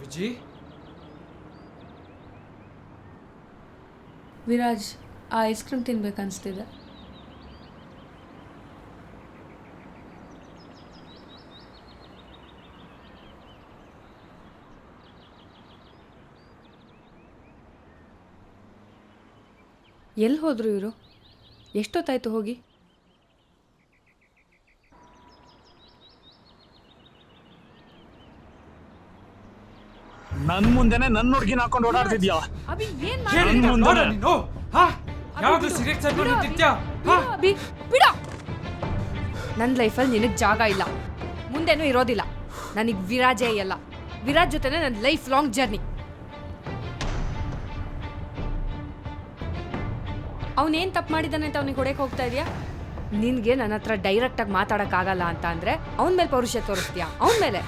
ವಿಜಿ, ವಿರಾಜ್, ಆ ಐಸ್ ಕ್ರೀಮ್ ತಿನ್ಬೇಕನ್ನಿಸ್ತಿದೆ. ಎಲ್ಲಿ ಹೋದ್ರು ಇವರು? ಎಷ್ಟೊತ್ತಾಯ್ತು ಹೋಗಿ? ನನ್ ಮುಂದೆನೆ ನನ್ನ ಹುಡ್ಗಿನ ಹಾಕೊಂಡು ಓಡಾಡ್ತಿದ್ಯಾ? ಅಭಿ ಏನ್ ನನ್ ಮುಂದೆನೆ. ಬಿಡ. ನನ್ನ ಲೈಫಲ್ಲಿ ನಿನಗೆ ಜಾಗ ಇಲ್ಲ, ಮುಂದೇನೂ ಇರೋದಿಲ್ಲ. ನನಗೆ ವಿರಾಜೇ ಇಲ್ಲ. ವಿರಾಜ್ ಜೊತೆನೆ ನನ್ನ ಲೈಫ್ ಲಾಂಗ್ ಜರ್ನಿ. ಅವನೇನು ತಪ್ಪು ಮಾಡಿದ್ದಾನೆ ಅಂತ ಅವನಿಗೆ ಹೊಡೆಯಕ್ಕೆ ಹೋಗ್ತಾ ಇದೆಯಾ? ನಿನಗೆ ನನ್ನ ಹತ್ರ ಡೈರೆಕ್ಟಾಗಿ ಮಾತಾಡೋಕ್ಕಾಗಲ್ಲ ಅಂತ ಅಂದರೆ ಅವನ ಮೇಲೆ ಪೌರುಷ ತೋರಿಸ್ತೀಯಾ? ಅವನ ಮೇಲೆ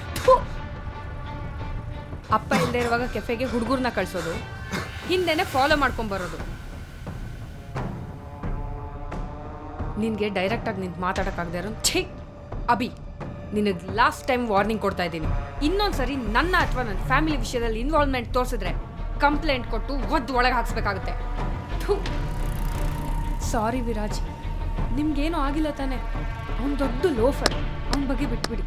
ಅಪ್ಪ ಇಲ್ಲದೆ ಇರುವಾಗ ಕೆಫೆಗೆ ಹುಡುಗರನ್ನ ಕಳಿಸೋದು, ಹಿಂದೆನೆ ಫಾಲೋ ಮಾಡ್ಕೊಂಬರೋದು. ನಿನಗೆ ಡೈರೆಕ್ಟಾಗಿ ನಿಂತು ಮಾತಾಡೋಕ್ಕಾಗದೆ ಇರೋ ಅಭಿ, ನಿನಗೆ ಲಾಸ್ಟ್ ಟೈಮ್ ವಾರ್ನಿಂಗ್ ಕೊಡ್ತಾ ಇದ್ದೀನಿ. ಇನ್ನೊಂದು ಸರಿ ನನ್ನ ಅಥವಾ ನನ್ನ ಫ್ಯಾಮಿಲಿ ವಿಷಯದಲ್ಲಿ ಇನ್ವಾಲ್ವ್ಮೆಂಟ್ ತೋರಿಸಿದ್ರೆ ಕಂಪ್ಲೇಂಟ್ ಕೊಟ್ಟು ಒದ್ದು ಒಳಗೆ ಹಾಕ್ಸ್ಬೇಕಾಗುತ್ತೆ. ಸಾರಿ ವಿರಾಜ್, ನಿಮ್ಗೇನೂ ಆಗಿಲ್ಲ ತಾನೆ? ಅವನು ದೊಡ್ಡ ಲೋಫರ್, ಅವನ ಬಗ್ಗೆ ಬಿಟ್ಬಿಡಿ.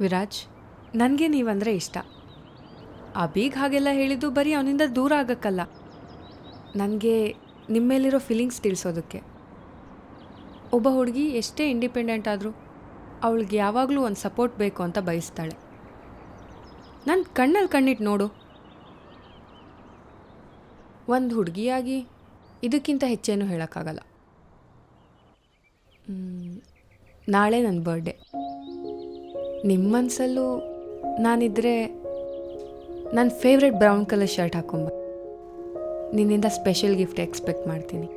ವಿರಾಜ್, ನನಗೆ ನೀವಂದರೆ ಇಷ್ಟ. ಅಭಿಗೆ ಹಾಗೆಲ್ಲ ಹೇಳಿದ್ದು ಬರೀ ಅವನಿಂದ ದೂರ ಆಗೋಕ್ಕಲ್ಲ, ನನಗೆ ನಿಮ್ಮ ಮೇಲಿರೋ ಫೀಲಿಂಗ್ಸ್ ತಿಳಿಸೋದಕ್ಕೆ. ಒಬ್ಬ ಹುಡುಗಿ ಎಷ್ಟೇ ಇಂಡಿಪೆಂಡೆಂಟ್ ಆದರೂ ಅವಳಿಗೆ ಯಾವಾಗಲೂ ಒಂದು ಸಪೋರ್ಟ್ ಬೇಕು ಅಂತ ಬಯಸ್ತಾಳೆ. ನನ್ನ ಕಣ್ಣಲ್ಲಿ ಕಣ್ಣಿಟ್ಟು ನೋಡು. ಒಂದು ಹುಡುಗಿಯಾಗಿ ಇದಕ್ಕಿಂತ ಹೆಚ್ಚೇನು ಹೇಳೋಕ್ಕಾಗಲ್ಲ. ನಾಳೆ ನನ್ನ ಬರ್ಡೇ. ನಿಮ್ಮ ಮನಸ್ಸಲ್ಲೂ ನಾನಿದ್ದರೆ ನನ್ನ ಫೇವ್ರೆಟ್ ಬ್ರೌನ್ ಕಲರ್ ಶರ್ಟ್ ಹಾಕೊಂಬ. ನಿನ್ನಿಂದ ಸ್ಪೆಷಲ್ ಗಿಫ್ಟ್ ಎಕ್ಸ್ಪೆಕ್ಟ್ ಮಾಡ್ತೀನಿ.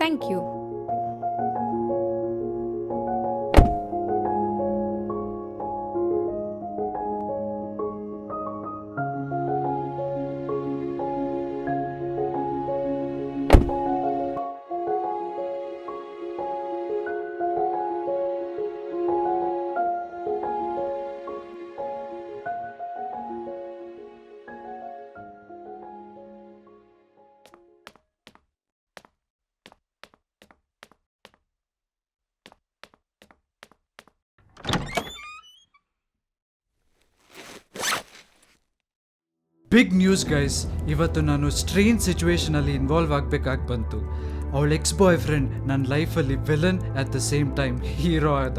Thank you. Big news guys. ಇವತ್ತು ನಾನು ಸ್ಟ್ರೇನ್ ಸಿಚುವೇಶನಲ್ಲಿ ಇನ್ವಾಲ್ವ್ ಆಗಬೇಕಾಗಿ ಬಂತು. ಅವಳ ಎಕ್ಸ್ ಬಾಯ್ ಫ್ರೆಂಡ್ ನನ್ನ ಲೈಫಲ್ಲಿ villain at the same time hero ಆದ.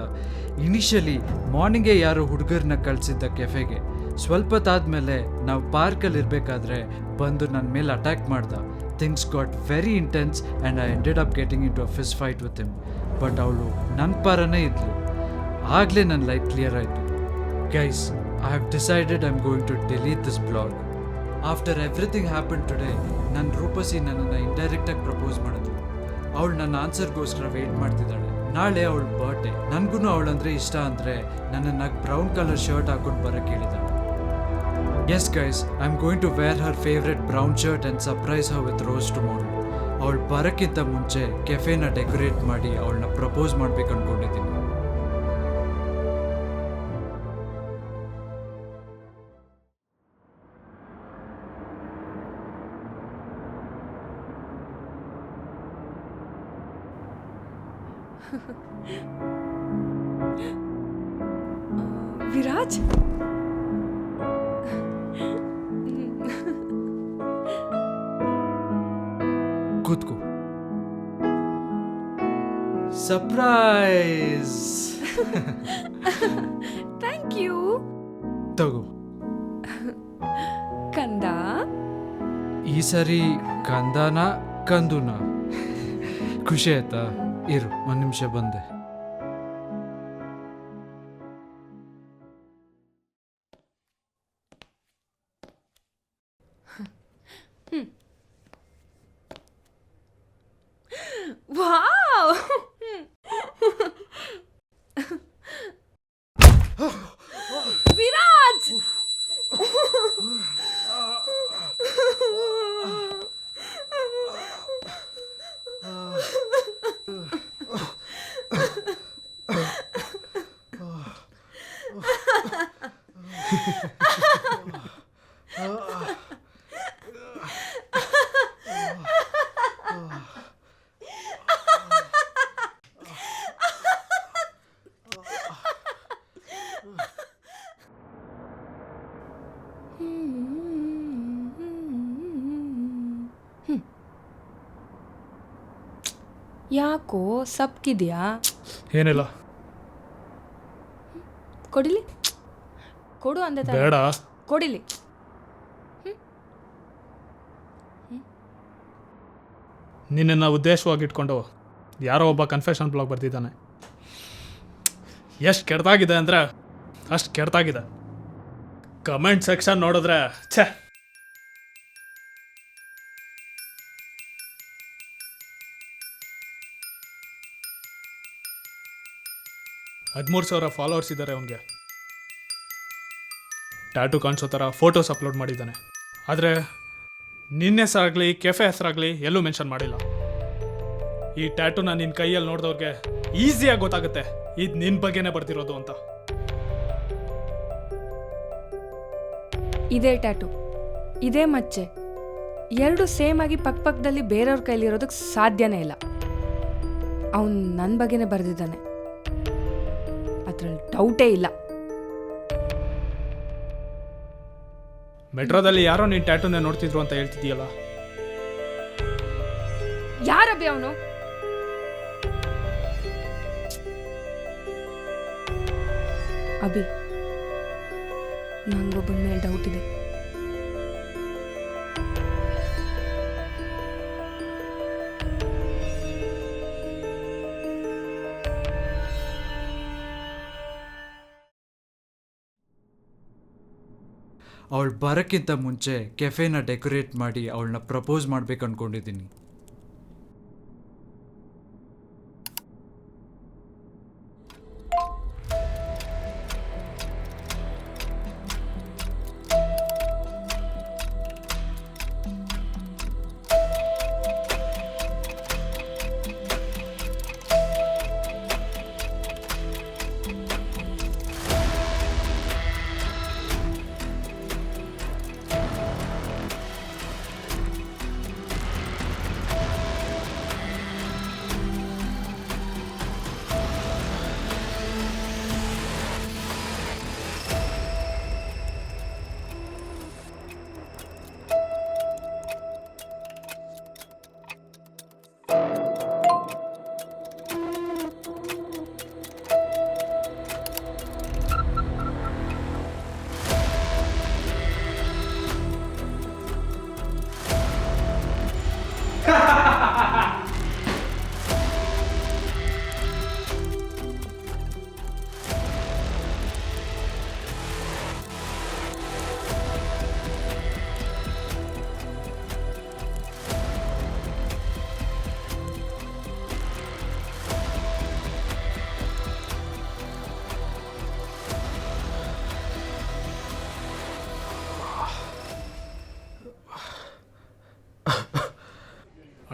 ಇನಿಷಿಯಲಿ ಮಾರ್ನಿಂಗೇ ಯಾರೋ ಹುಡುಗರನ್ನ ಕಳಿಸಿದ್ದ ಕೆಫೆಗೆ. ಸ್ವಲ್ಪ ಹೊತ್ತಾದ್ಮೇಲೆ ನಾವು ಪಾರ್ಕಲ್ಲಿ ಇರಬೇಕಾದ್ರೆ ಬಂದು ನನ್ನ ಮೇಲೆ ಅಟ್ಯಾಕ್ ಮಾಡ್ದ. Things got very intense and I ended up getting into a fist fight with him. But ಅವಳು ನನ್ನ ಪರನೇ ಇದ್ಲು. ಆಗಲೇ ನನ್ನ ಲೈಫ್ ಕ್ಲಿಯರ್ ಆಯಿತು. Guys, I have decided I am going to delete this blog. After everything happen today ನನ್ನ ರೂಪಸಿ ನನ್ನನ್ನು ಇಂಡೈರೆಕ್ಟಾಗಿ ಪ್ರಪೋಸ್ ಮಾಡಿದ್ಲು. ಅವಳು ನನ್ನ ಆನ್ಸರ್ಗೋಸ್ಕರ ವೆಯ್ಟ್ ಮಾಡ್ತಿದ್ದಾಳೆ. ನಾಳೆ ಅವಳ ಬರ್ಡೇ. ನನಗೂ ಅವಳಂದ್ರೆ ಇಷ್ಟ ಅಂದರೆ ನನ್ನನ್ನು ಬ್ರೌನ್ ಕಲರ್ ಶರ್ಟ್ ಹಾಕೊಂಡು ಬರೋಕ್ಕೆ ಹೇಳಿದ್ದಾಳೆ. Yes guys, I am going to wear her favourite brown shirt and surprise her with rose tomorrow. ಅವಳು ಬರೋಕ್ಕಿಂತ ಮುಂಚೆ ಕೆಫೆನ ಡೆಕೋರೇಟ್ ಮಾಡಿ ಅವಳನ್ನ ಪ್ರಪೋಸ್ ಮಾಡ್ಬೇಕು ಅಂದ್ಕೊಂಡಿದ್ದೀನಿ. ವಿರಾಜ್, ಕೂತ್ಕೋ. ಸರ್ಪ್ರೈಸ್. Thank you. ತಗೋ. ಕಂದ, ಈ ಸರಿ ಕಂದನ ಕಂದುನ? ಖುಷಿ ಆಯ್ತಾ? ಇರು, ಒಂದು ನಿಮಿಷ ಬಂದೆ. ವಾವ್, ವಿರಾಜ್. ಯಾಕೋ ಸಪ್ಕಿದ್ಯಾ? ಏನಿಲ್ಲ, ಕೊಡಿಲಿ. ಕೊಡು ಅಂದೆ ತಾನೆ. ಬೇಡ. ಕೊಡಿಲಿ. ನಿನ್ನನ್ನು ಉದ್ದೇಶವಾಗಿಟ್ಕೊಂಡು ಯಾರೋ ಒಬ್ಬ ಕನ್ಫೆಷನ್ ಬ್ಲಾಗ್ ಬರ್ತಿದ್ದಾನೆ. ಎಷ್ಟು ಕೆಡ್ತಾಗಿದೆ ಅಂದರೆ ಅಷ್ಟು ಕೆಡ್ತಾಗಿದೆ. ಕಮೆಂಟ್ ಸೆಕ್ಷನ್ ನೋಡಿದ್ರೆ ಛೇ. 13,000 ಫಾಲೋವರ್ಸ್ ಇದ್ದಾರೆ ಅವನಿಗೆ. ಟ್ಯಾಟೂ ಕಾಣಿಸೋ ಥರ ಫೋಟೋಸ್ ಅಪ್ಲೋಡ್ ಮಾಡಿದ್ದಾನೆ. ಆದರೆ ನಿನ್ನ ಹೆಸರಾಗಲಿ ಕೆಫೆ ಹೆಸರಾಗಲಿ ಎಲ್ಲೂ ಮೆನ್ಷನ್ ಮಾಡಿಲ್ಲ. ಈ ಟ್ಯಾಟೂನ ನಿನ್ನ ಕೈಯಲ್ಲಿ ನೋಡಿದವ್ರಿಗೆ ಈಸಿಯಾಗಿ ಗೊತ್ತಾಗುತ್ತೆ ಇದು ನಿನ್ನ ಬಗ್ಗೆನೇ ಬರ್ತಿರೋದು ಅಂತ. ಇದೇ ಟ್ಯಾಟೂ, ಇದೇ ಮಚ್ಚೆ, ಎರಡು ಸೇಮ್ ಆಗಿ ಪಕ್ಕದಲ್ಲಿ ಬೇರೆಯವ್ರ ಕೈಲಿರೋದಕ್ಕೆ ಸಾಧ್ಯನೇ ಇಲ್ಲ. ಅವನು ನನ್ನ ಬಗ್ಗೆನೇ ಬರೆದಿದ್ದಾನೆ, ಅದ್ರಲ್ಲಿ ಡೌಟೇ ಇಲ್ಲ. ಮೆಟ್ರೋದಲ್ಲಿ ಯಾರೋ ನೀನು ಟ್ಯಾಟೂನೇ ನೋಡ್ತಿದ್ರು ಅಂತ ಹೇಳ್ತಿದ್ದೀಯಲ್ಲ, ಯಾರಬ್ಬಿ ಅವನು? ಅಭಿ, ನಂಗೊಬ್ಬನ ಮೇಲೆ ಡೌಟ್ ಇದೆ. ಅವಳು ಬರೋಕ್ಕಿಂತ ಮುಂಚೆ ಕೆಫೆನ ಡೆಕೋರೇಟ್ ಮಾಡಿ ಅವಳನ್ನ ಪ್ರಪೋಸ್ ಮಾಡ್ಬೇಕು ಅಂದ್ಕೊಂಡಿದ್ದೀನಿ.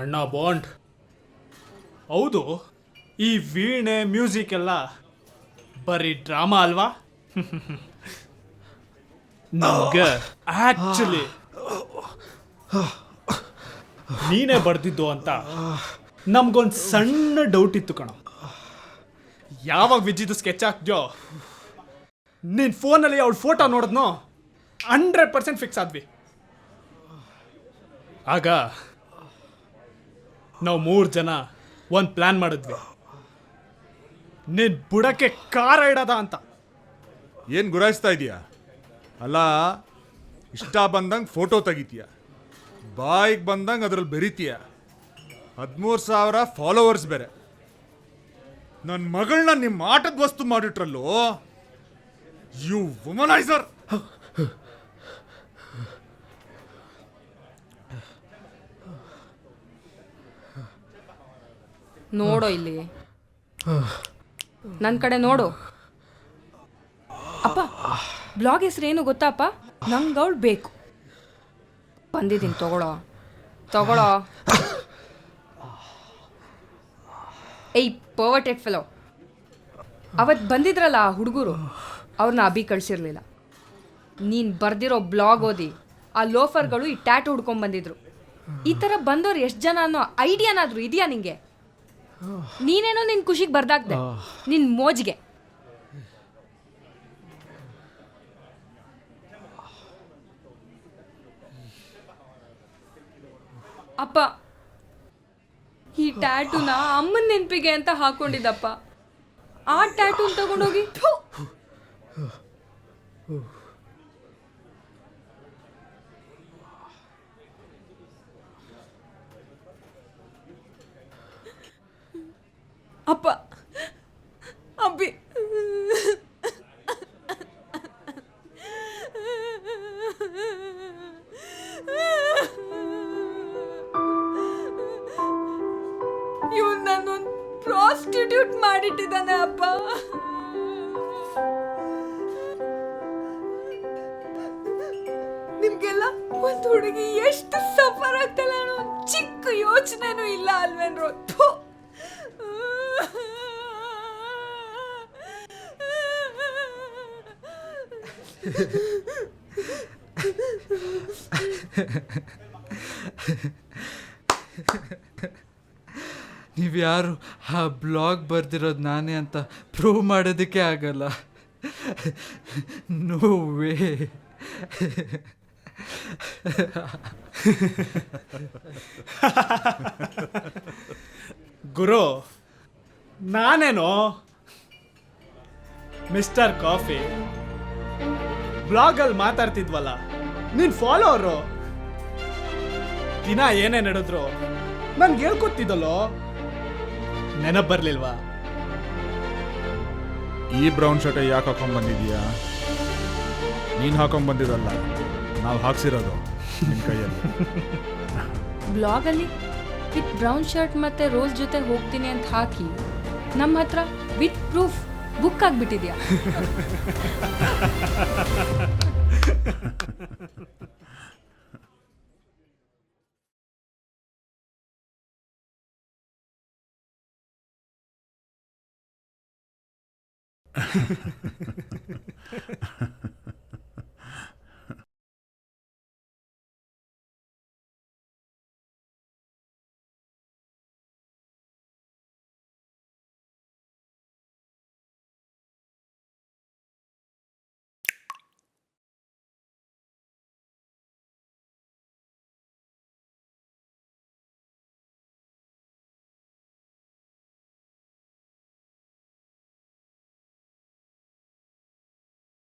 ಅಣ್ಣ ಬಾಂಡ್. ಹೌದು, ಈ ವೀಣೆ ಮ್ಯೂಸಿಕ್ ಎಲ್ಲ ಬರೀ ಡ್ರಾಮಾ ಅಲ್ವಾ? ನಮ್ಗೆ ಆಕ್ಚುಲಿ ನೀನೇ ಬರ್ದಿದ್ದು ಅಂತ ನಮ್ಗೊಂದು ಸಣ್ಣ ಡೌಟ್ ಇತ್ತು ಕಣ. ಯಾವಾಗ ವಿಜಿದು ಸ್ಕೆಚ್ ಹಾಕ್ದ್ಯೋ ನಿನ್ನ ಫೋನಲ್ಲಿ ಅವಳ ಫೋಟೋ ನೋಡಿದ್ನೋ 100% ಫಿಕ್ಸ್ ಆದ್ವಿ. ಆಗ ನಾವು 3 ಜನ ಒಂದು ಪ್ಲಾನ್ ಮಾಡಿದ್ವಿ, ನಿನ್ ಬುಡಕ್ಕೆ ಕಾರ ಇಡದ ಅಂತ. ಏನು ಗುರಾಯಿಸ್ತಾ ಇದೀಯಾ? ಅಲ್ಲ, ಇಷ್ಟ ಬಂದಂಗೆ ಫೋಟೋ ತೆಗಿತೀಯ, ಬಾಯಿಗೆ ಬಂದಂಗೆ ಅದ್ರಲ್ಲಿ ಬೆರಿತೀಯ, 13,000 ಫಾಲೋವರ್ಸ್ ಬೇರೆ. ನನ್ನ ಮಗಳನ್ನ ನಿಮ್ಮ ಆಟದ ವಸ್ತು ಮಾಡಿಟ್ರಲ್ಲೋ, ಯು ವುಮನೈಸರ್. ನೋಡೋ ಇಲ್ಲಿ, ನನ್ನ ಕಡೆ ನೋಡು. ಅಪ್ಪ, ಬ್ಲಾಗ್ ಹೆಸರೇನು ಗೊತ್ತಪ್ಪ? ನಂಗೆ ಅವಳು ಬೇಕು. ಬಂದಿದ್ದೀನಿ, ತಗೊಳ್ಳೋ ತಗೊಳ್ಳೋ. ಏಯ್ ಪರ್ವರ್ಟೆಡ್ ಫೆಲೋ, ಅವತ್ತು ಬಂದಿದ್ರಲ್ಲ ಆ ಹುಡುಗರು, ಅವ್ರನ್ನ ಅಭಿ ಕಳಿಸಿರ್ಲಿಲ್ಲ. ನೀನು ಬರ್ದಿರೋ ಬ್ಲಾಗ್ ಓದಿ ಆ ಲೋಫರ್ಗಳು ಈ ಟ್ಯಾಟು ಹುಡ್ಕೊಂಬಂದಿದ್ರು. ಈ ಥರ ಬಂದವ್ರು ಎಷ್ಟು ಜನ ಅನ್ನೋ ಐಡಿಯಾನಾದರೂ ಇದೆಯಾ ನಿಂಗೆ? ನೀನೇನೋ ನಿನ್ನ ಖುಷಿಗೆ ಬರ್ದಾಕ್ದೆ, ನಿನ್ನ ಮೋಜ್ಗೆ. ಅಪ್ಪ, ಈ ಟ್ಯಾಟೂನ ಅಮ್ಮನ ನೆನಪಿಗೆ ಅಂತ ಹಾಕೊಂಡಿದ್ದಪ್ಪ. ಆ ಟ್ಯಾಟೂನ್ ತಗೊಂಡೋಗಿ ಅಪ್ಪ, ಅಬ್ಬಿ ಇವನು ನನ್ನೊಂದು ಪ್ರಾಸ್ಟಿಟ್ಯೂಟ್ ಮಾಡಿಟ್ಟಿದ್ದಾನೆ ಅಪ್ಪ. ನಿಮ್ಗೆಲ್ಲ ಒಂದು ಹುಡುಗಿ ಎಷ್ಟು ಸಫರ್ ಆಗ್ತಲ್ಲ ಅನ್ನೋ ಚಿಕ್ಕ ಯೋಚನೆನೂ ಇಲ್ಲ ಅಲ್ವೇನ್ರೋ? ಥು. ನೀವ್ಯಾರು ಆ ಬ್ಲಾಗ್ ಬರ್ದಿರೋದು ನಾನೇ ಅಂತ ಪ್ರೂವ್ ಮಾಡೋದಕ್ಕೆ ಆಗಲ್ಲ. No way. ಗುರು, ನಾನೇನೋ ಮಿಸ್ಟರ್ ಕಾಫಿ ಬ್ಲಾಗಲ್ಲಿ ಮಾತಾಡ್ತಿದ್ವಲ್ಲ, ನೀನ್ ಫಾಲೋವರು ದಿನ ಏನೇ ನಡೆದ್ರು ನನ್ಗೆ ಹೇಳ್ಕೊತಿದ್ದಲ್ಲೋ, ನೆನಪು ಬರ್ಲಿಲ್ವಾ? ಈ ಬ್ರೌನ್ ಶರ್ಟ್ ಯಾಕೆ ಹಾಕೊಂಡ್ ಬಂದಿದೀಯಾ? ನೀನು ಹಾಕೊಂಡ್ ಬಂದಿದ್ದಲ್ಲ, ನಾವು ಹಾಕ್ಸಿರೋದು ನಿನ್ನ ಕೈಯಲ್ಲಿ. ಬ್ಲಾಗಲ್ಲಿ ವಿತ್ ಬ್ರೌನ್ ಶರ್ಟ್ ಮತ್ತೆ ರೋಸ್ ಜೊತೆ ಹೋಗ್ತೀನಿ ಅಂತ ಹಾಕಿ ನಮ್ಮ ಹತ್ರ ವಿತ್ ಪ್ರೂಫ್ ಬುಕ್ ಆಗಿಬಿಟ್ಟಿದ್ಯಾ?